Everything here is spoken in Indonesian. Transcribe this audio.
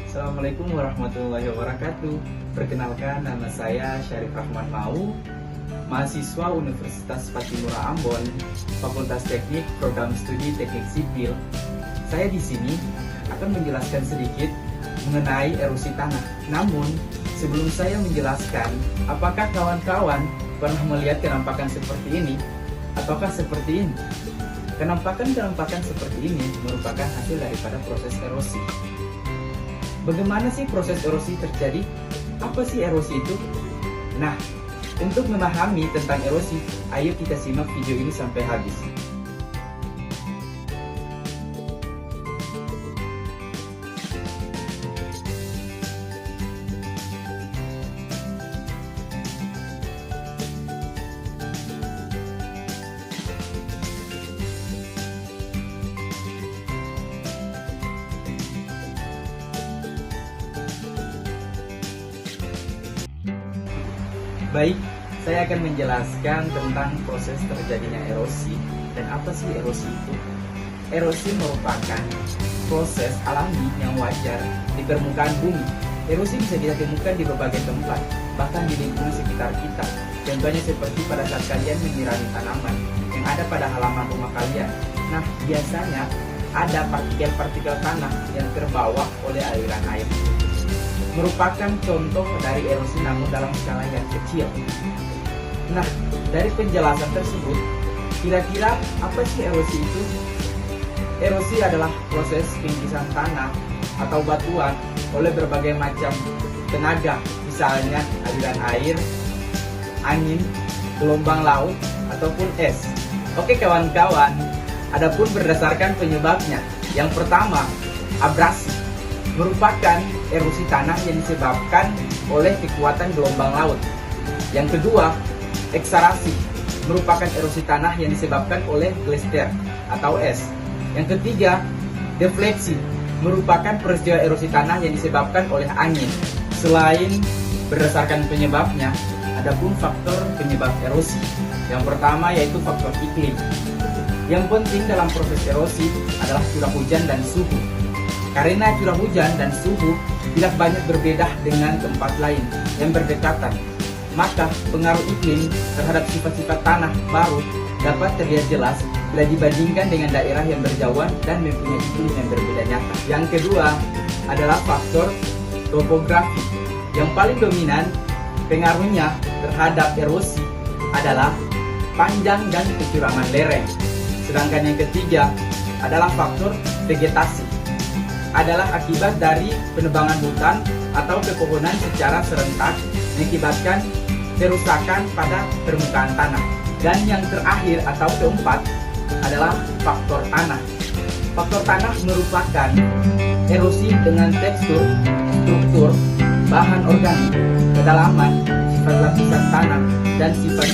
Assalamualaikum warahmatullahi wabarakatuh. Perkenalkan, nama saya Syarif Rahman Mau, mahasiswa Universitas Patimura Ambon, Fakultas Teknik, Program Studi Teknik Sipil. Saya di sini akan menjelaskan sedikit mengenai erosi tanah. Namun, sebelum saya menjelaskan, apakah kawan-kawan pernah melihat penampakan seperti ini? Ataukah seperti ini? Penampakan seperti ini merupakan hasil daripada proses erosi. Bagaimana sih proses erosi terjadi? Apa sih erosi itu? Nah, untuk memahami tentang erosi, ayo kita simak video ini sampai habis. Baik, saya akan menjelaskan tentang proses terjadinya erosi dan apa sih erosi itu. Erosi merupakan proses alami yang wajar di permukaan bumi. Erosi bisa kita temukan di berbagai tempat, bahkan di lingkungan sekitar kita. Contohnya seperti pada saat kalian menyirami tanaman yang ada pada halaman rumah kalian. Nah, biasanya ada partikel-partikel tanah yang terbawa oleh aliran air. Merupakan contoh dari erosi namun dalam skala yang kecil. Nah, dari penjelasan tersebut, kira-kira apa sih erosi itu? Erosi adalah proses pinggisan tanah atau batuan oleh berbagai macam tenaga, misalnya aliran air, angin, gelombang laut, ataupun es. Oke kawan-kawan, adapun berdasarkan penyebabnya. Yang pertama, abrasi. Merupakan erosi tanah yang disebabkan oleh kekuatan gelombang laut. Yang kedua, eksarasi, merupakan erosi tanah yang disebabkan oleh glasier atau es. Yang ketiga, defleksi, merupakan peristiwa erosi tanah yang disebabkan oleh angin. Selain berdasarkan penyebabnya, ada pun faktor penyebab erosi. Yang pertama yaitu faktor iklim. Yang penting dalam proses erosi adalah curah hujan dan suhu. Karena curah hujan dan suhu tidak banyak berbeda dengan tempat lain yang berdekatan, maka pengaruh iklim terhadap sifat-sifat tanah baru dapat terlihat jelas bila dibandingkan dengan daerah yang berjauhan dan mempunyai iklim yang berbeda nyata. Yang kedua adalah faktor topografi. Yang paling dominan pengaruhnya terhadap erosi adalah panjang dan kecurangan lereng. Sedangkan yang ketiga adalah faktor vegetasi. Adalah akibat dari penebangan hutan atau pepohonan secara serentak mengakibatkan kerusakan pada permukaan tanah. Dan yang terakhir atau keempat adalah faktor tanah. Faktor tanah merupakan erosi dengan tekstur, struktur, bahan organik, kedalaman, sifat lapisan tanah, dan sifat